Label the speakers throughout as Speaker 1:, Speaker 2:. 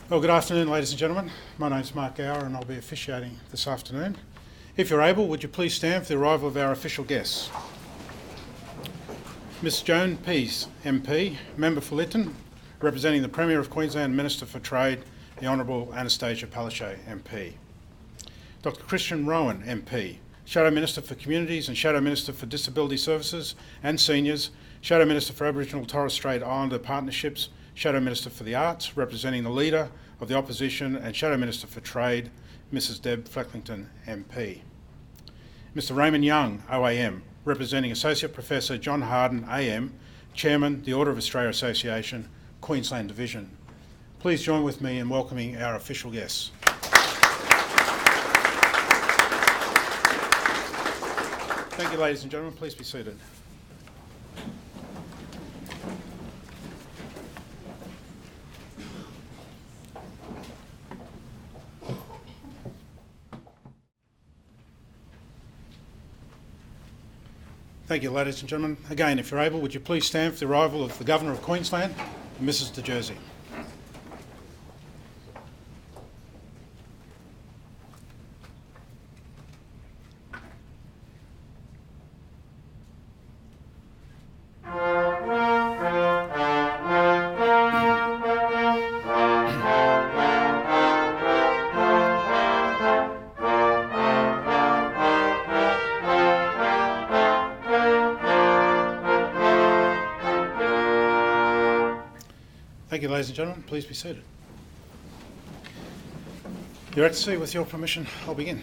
Speaker 1: Well, good afternoon, ladies and gentlemen. My name's Mark Gower and I'll be officiating this afternoon. If you're able, would you please stand for the arrival of our official guests? Ms Joan Pease, MP, Member for Lytton, representing the Premier of Queensland, Minister for Trade, the Honourable Anastasia Palaszczuk, MP. Dr Christian Rowan, MP, Shadow Minister for Communities and Shadow Minister for Disability Services and Seniors, Shadow Minister for Aboriginal Torres Strait Islander Partnerships, Shadow Minister for the Arts, representing the Leader of the Opposition, and Shadow Minister for Trade, Mrs Deb Flecklington, MP. Mr Raymond Young, OAM, representing Associate Professor John Harden, AM, Chairman, the Order of Australia Association, Queensland Division. Please join with me in welcoming our official guests. Thank you, ladies and gentlemen. Please be seated. Thank you, ladies and gentlemen. Again, if you're able, would you please stand for the arrival of the Governor of Queensland, Mrs de Jersey. Thank you, ladies and gentlemen. Please be seated. Your Excellency, with your permission, I'll begin.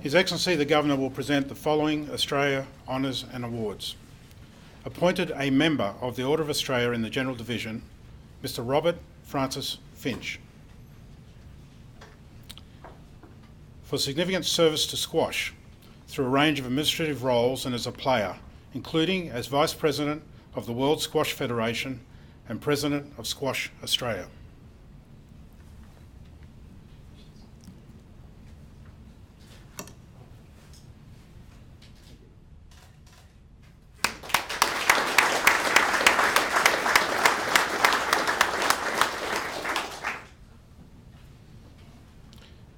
Speaker 1: His Excellency the Governor will present the following Australia Honours and Awards. Appointed a Member of the Order of Australia in the General Division, Mr Robert Francis Finch. For significant service to squash through a range of administrative roles and as a player, including as Vice President of the World Squash Federation and President of Squash Australia.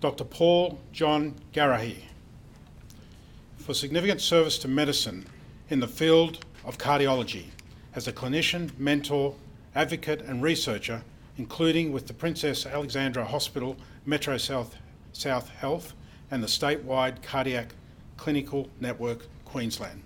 Speaker 1: Dr Paul John Garahy, for significant service to medicine in the field of cardiology as a clinician, mentor, advocate and researcher, including with the Princess Alexandra Hospital, Metro South Health and the statewide Cardiac Clinical Network, Queensland.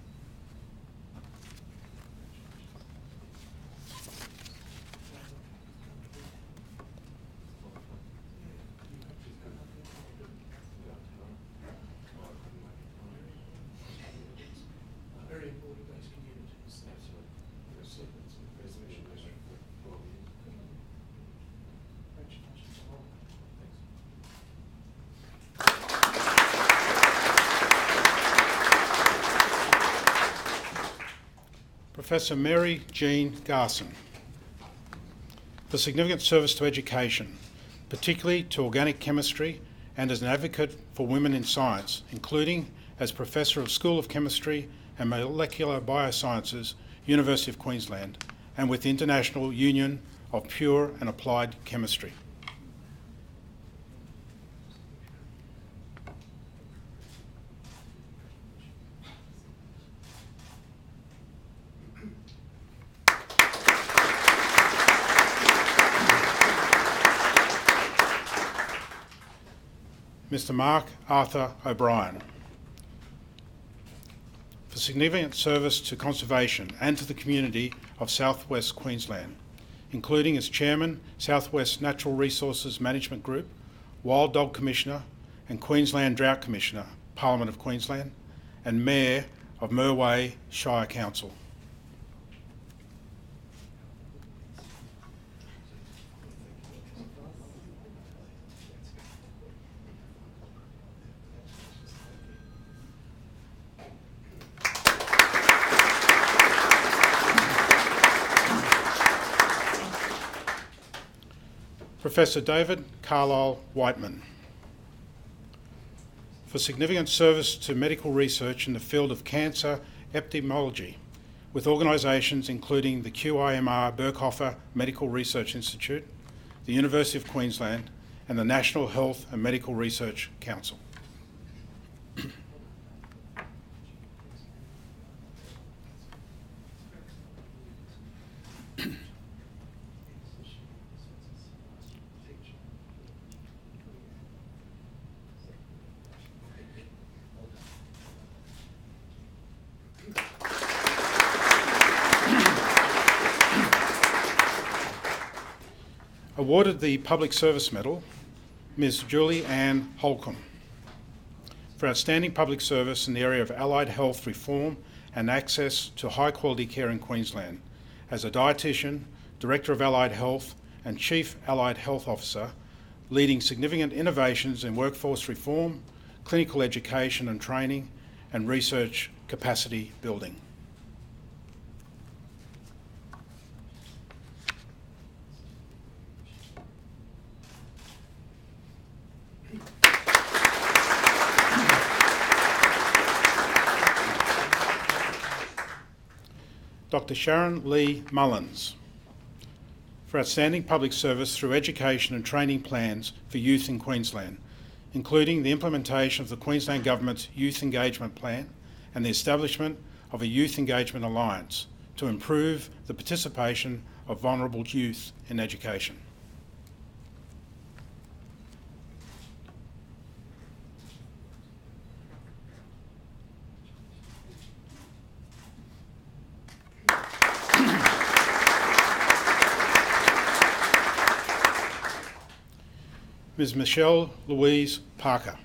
Speaker 1: Professor Mary Jean Garson, for significant service to education, particularly to organic chemistry and as an advocate for women in science, including as Professor of School of Chemistry and Molecular Biosciences, University of Queensland, and with the International Union of Pure and Applied Chemistry. Mr Mark Arthur O'Brien, for significant service to conservation and to the community of South West Queensland, including as Chairman, South West Natural Resources Management Group, Wild Dog Commissioner and Queensland Drought Commissioner, Parliament of Queensland, and Mayor of Merway Shire Council. Professor David Carlisle Whiteman, for significant service to medical research in the field of cancer epidemiology, with organisations including the QIMR Berghofer Medical Research Institute, the University of Queensland and the National Health and Medical Research Council. Awarded the Public Service Medal, Ms. Julie Ann Holcomb, for outstanding public service in the area of allied health reform and access to high-quality care in Queensland as a dietitian, Director of Allied Health and Chief Allied Health Officer, leading significant innovations in workforce reform, clinical education and training, and research capacity building. Dr. Sharon Lee Mullins, for outstanding public service through education and training plans for youth in Queensland, including the implementation of the Queensland Government's Youth Engagement Plan and the establishment of a Youth Engagement Alliance to improve the participation of vulnerable youth in education. Ms. Michelle Louise Parker,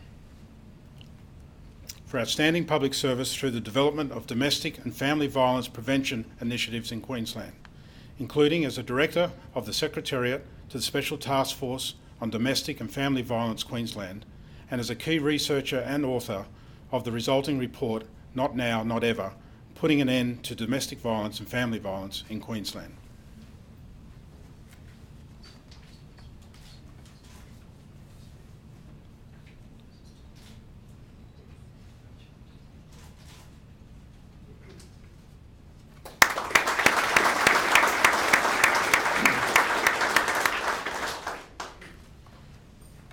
Speaker 1: for outstanding public service through the development of domestic and family violence prevention initiatives in Queensland, including as a Director of the Secretariat to the Special Task Force on Domestic and Family Violence Queensland, and as a key researcher and author of the resulting report, Not Now, Not Ever, Putting an End to Domestic Violence and Family Violence in Queensland.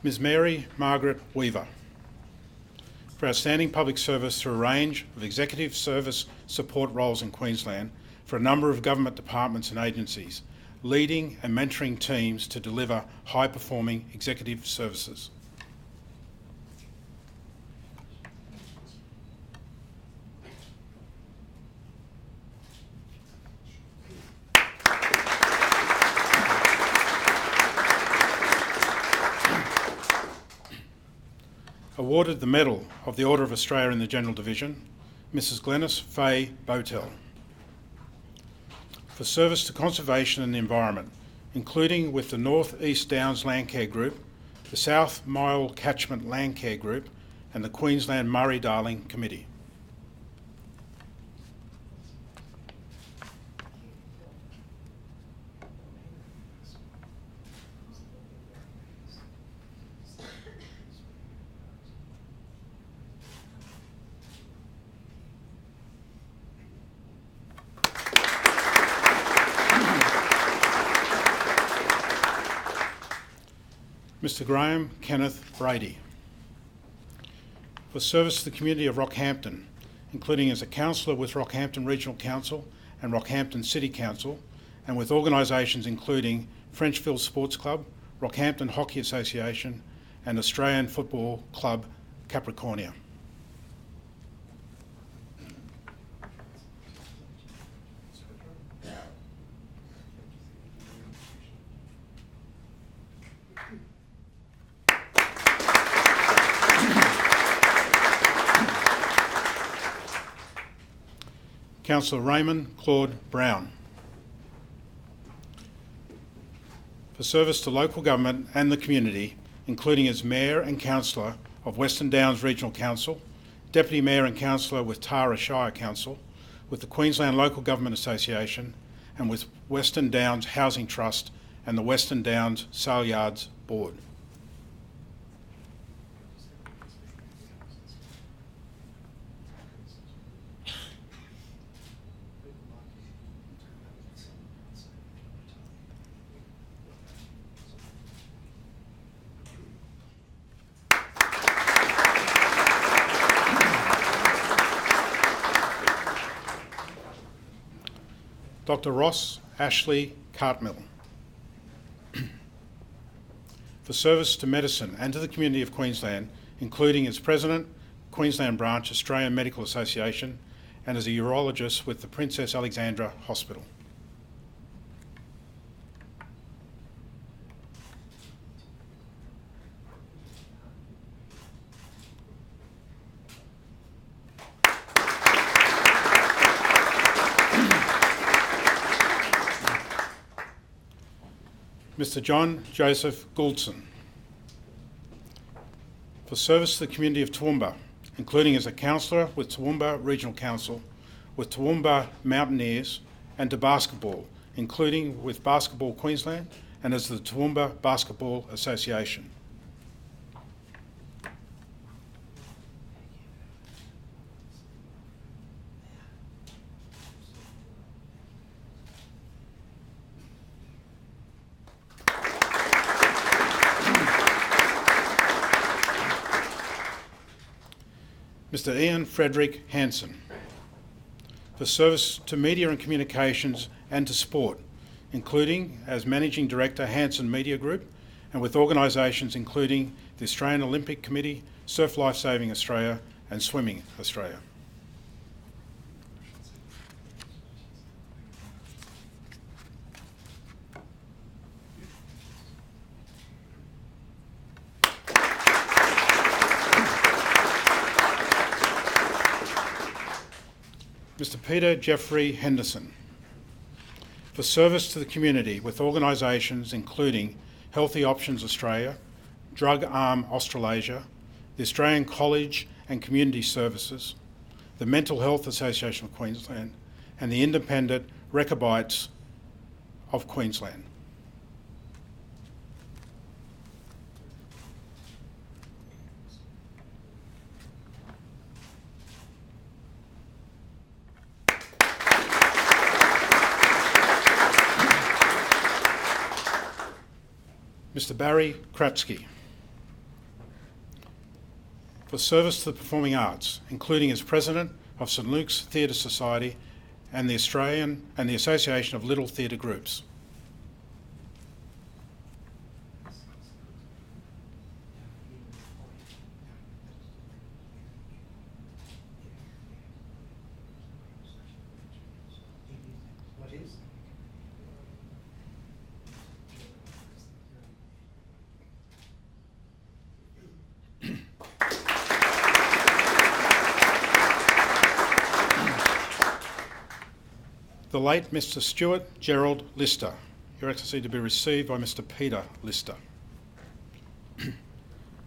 Speaker 1: Ms. Mary Margaret Weaver, for outstanding public service through a range of executive service support roles in Queensland for a number of government departments and agencies, leading and mentoring teams to deliver high-performing executive services. Awarded the Medal of the Order of Australia in the General Division, Mrs. Glenys Fay Botel, for service to conservation and the environment, including with the North East Downs Landcare Group, the South Mile Catchment Landcare Group, and the Queensland Murray-Darling Committee. Mr. Graham Kenneth Brady, for service to the community of Rockhampton, including as a councillor with Rockhampton Regional Council and Rockhampton City Council, and with organisations including Frenchville Sports Club, Rockhampton Hockey Association, and Australian Football Club Capricornia. Councillor Raymond Claude Brown, for service to local government and the community, including as Mayor and Councillor of Western Downs Regional Council, Deputy Mayor and Councillor with Tara Shire Council, with the Queensland Local Government Association, and with Western Downs Housing Trust and the Western Downs Sale Yards Board. Dr. Ross Ashley Cartmill. For service to medicine and to the community of Queensland, including as President, Queensland Branch, Australian Medical Association, and as a urologist with the Princess Alexandra Hospital. Mr. John Joseph Gouldson. For service to the community of Toowoomba, including as a councillor with Toowoomba Regional Council, with Toowoomba Mountaineers, and to basketball, including with Basketball Queensland and as the Toowoomba Basketball Association. Mr. Ian Frederick Hansen. For service to media and communications and to sport, including as Managing Director Hansen Media Group and with organisations including the Australian Olympic Committee, Surf Life Saving Australia and Swimming Australia. Mr. Peter Jeffrey Henderson. For service to the community with organisations including Healthy Options Australia, Drug Arm Australasia, the Australian College and Community Services, the Mental Health Association of Queensland, and the Independent Rechabites of Queensland. Mr. Barry Kratsky. For service to the performing arts, including as President of St Luke's Theatre Society and the Association of Little Theatre Groups. The late Mr. Stuart Gerald Lister, Your Excellency, to be received by Mr. Peter Lister.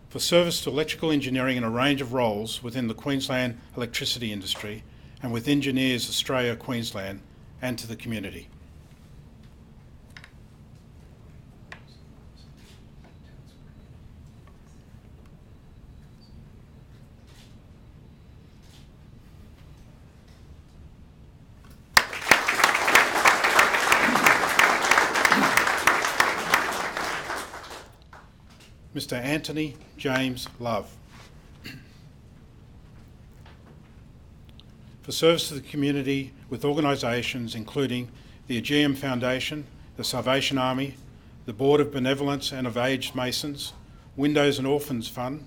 Speaker 1: For service to electrical engineering in a range of roles within the Queensland electricity industry and with Engineers Australia Queensland and to the community. Mr. Anthony James Love. For service to the community with organisations including the Aegean Foundation, the Salvation Army, the Board of Benevolence and of Aged Masons, Windows and Orphans Fund,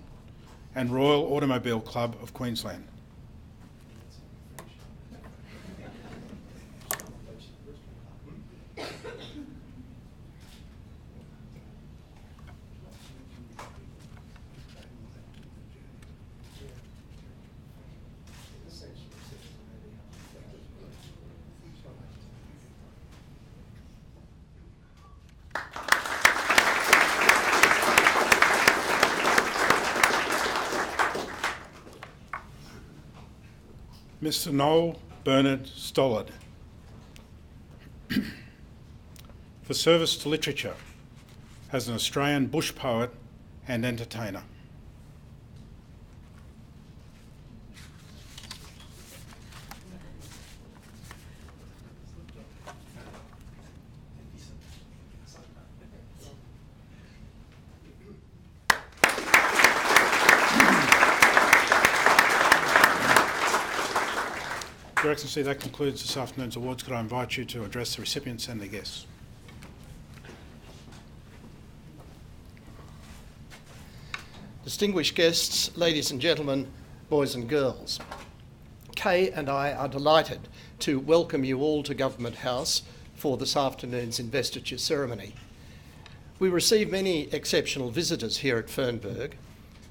Speaker 1: and Royal Automobile Club of Queensland. Mr. Noel Bernard Stollard. For service to literature as an Australian bush poet and entertainer. Your Your Excellency, that concludes this afternoon's awards. Could I invite you to address the recipients and their guests?
Speaker 2: Distinguished guests, ladies and gentlemen, boys and girls, Kay and I are delighted to welcome you all to Government House for this afternoon's investiture ceremony. We receive many exceptional visitors here at Fernberg,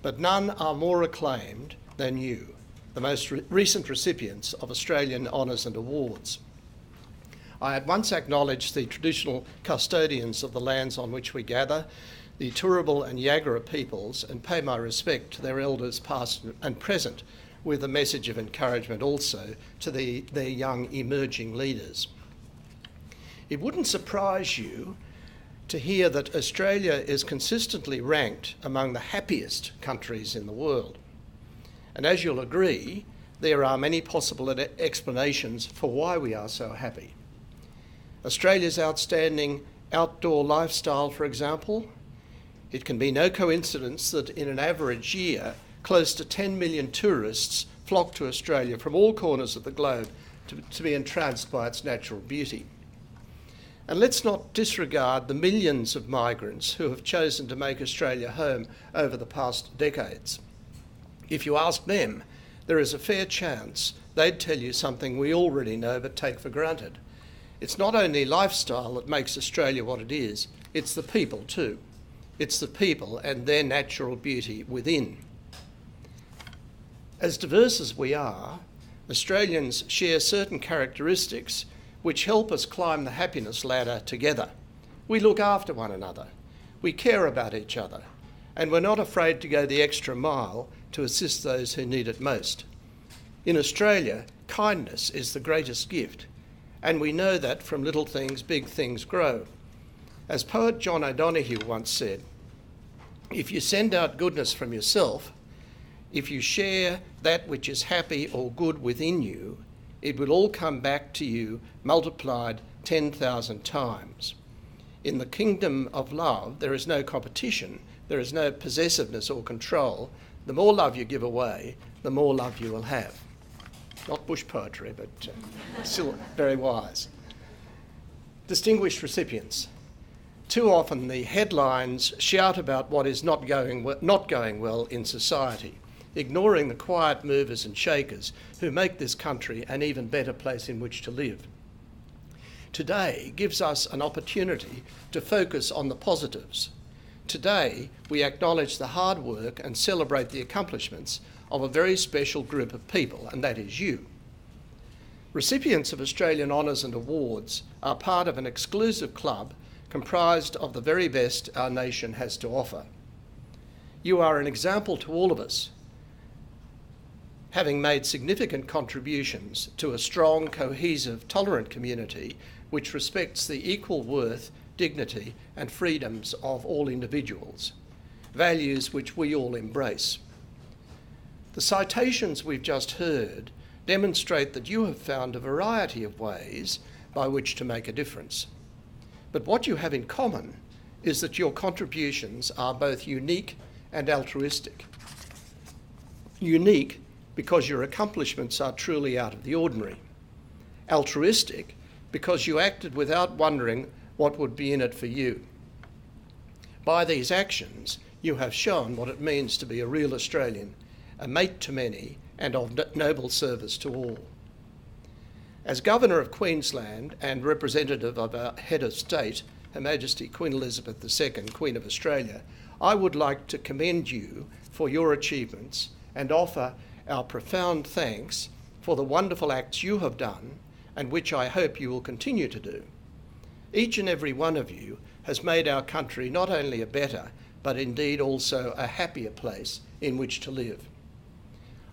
Speaker 2: but none are more acclaimed than you, the most recent recipients of Australian honours and awards. I at once acknowledge the traditional custodians of the lands on which we gather, the Turrbal and Yagara peoples, and pay my respect to their elders past and present, with a message of encouragement also to their young emerging leaders. It wouldn't surprise you to hear that Australia is consistently ranked among the happiest countries in the world. And as you'll agree, there are many possible explanations for why we are so happy. Australia's outstanding outdoor lifestyle, for example. It can be no coincidence that in an average year, close to 10 million tourists flock to Australia from all corners of the globe to be entranced by its natural beauty. And let's not disregard the millions of migrants who have chosen to make Australia home over the past decades. If you ask them, there is a fair chance they'd tell you something we already know but take for granted. It's not only lifestyle that makes Australia what it is, it's the people too. It's the people and their natural beauty within. As diverse as we are, Australians share certain characteristics which help us climb the happiness ladder together. We look after one another, we care about each other, and we're not afraid to go the extra mile to assist those who need it most. In Australia, kindness is the greatest gift, and we know that from little things, big things grow. As poet John O'Donoghue once said, if you send out goodness from yourself, if you share that which is happy or good within you, it will all come back to you multiplied 10,000 times. In the kingdom of love, there is no competition, there is no possessiveness or control. The more love you give away, the more love you will have. Not bush poetry, but still very wise. Distinguished recipients, too often the headlines shout about what is not going well in society, ignoring the quiet movers and shakers who make this country an even better place in which to live. Today gives us an opportunity to focus on the positives. Today we acknowledge the hard work and celebrate the accomplishments of a very special group of people, and that is you. Recipients of Australian honours and awards are part of an exclusive club comprised of the very best our nation has to offer. You are an example to all of us, having made significant contributions to a strong, cohesive, tolerant community which respects the equal worth, dignity and freedoms of all individuals, values which we all embrace. The citations we've just heard demonstrate that you have found a variety of ways by which to make a difference. But what you have in common is that your contributions are both unique and altruistic. Unique because your accomplishments are truly out of the ordinary. Altruistic because you acted without wondering what would be in it for you. By these actions, you have shown what it means to be a real Australian, a mate to many and of noble service to all. As Governor of Queensland and representative of our head of state, Her Majesty Queen Elizabeth II, Queen of Australia, I would like to commend you for your achievements and offer our profound thanks for the wonderful acts you have done and which I hope you will continue to do. Each and every one of you has made our country not only a better, but indeed also a happier place in which to live.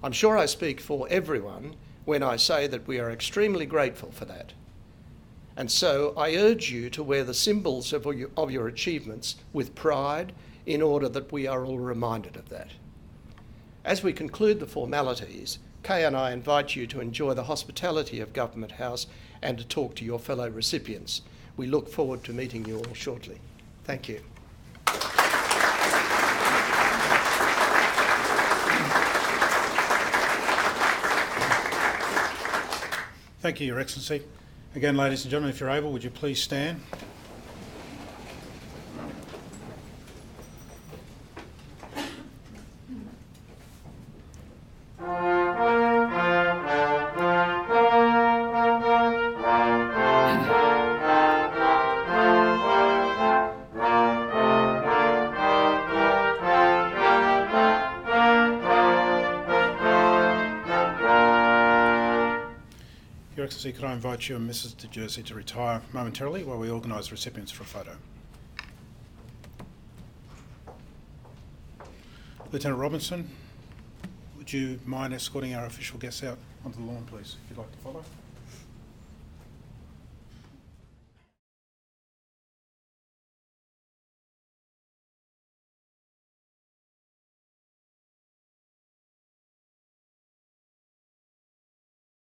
Speaker 2: I'm sure I speak for everyone when I say that we are extremely grateful for that. And so I urge you to wear the symbols of your achievements with pride in order that we are all reminded of that. As we conclude the formalities, Kay and I invite you to enjoy the hospitality of Government House and to talk to your fellow recipients. We look forward to meeting you all shortly. Thank you.
Speaker 1: Thank you, Your Excellency. Again, ladies and gentlemen, if you're able, would you please stand? Your Excellency, could I invite you and Mrs. De Jersey to retire momentarily while we organise recipients for a photo? Lieutenant Robinson, would you mind escorting our official guests out onto the lawn, please, if you'd like to follow?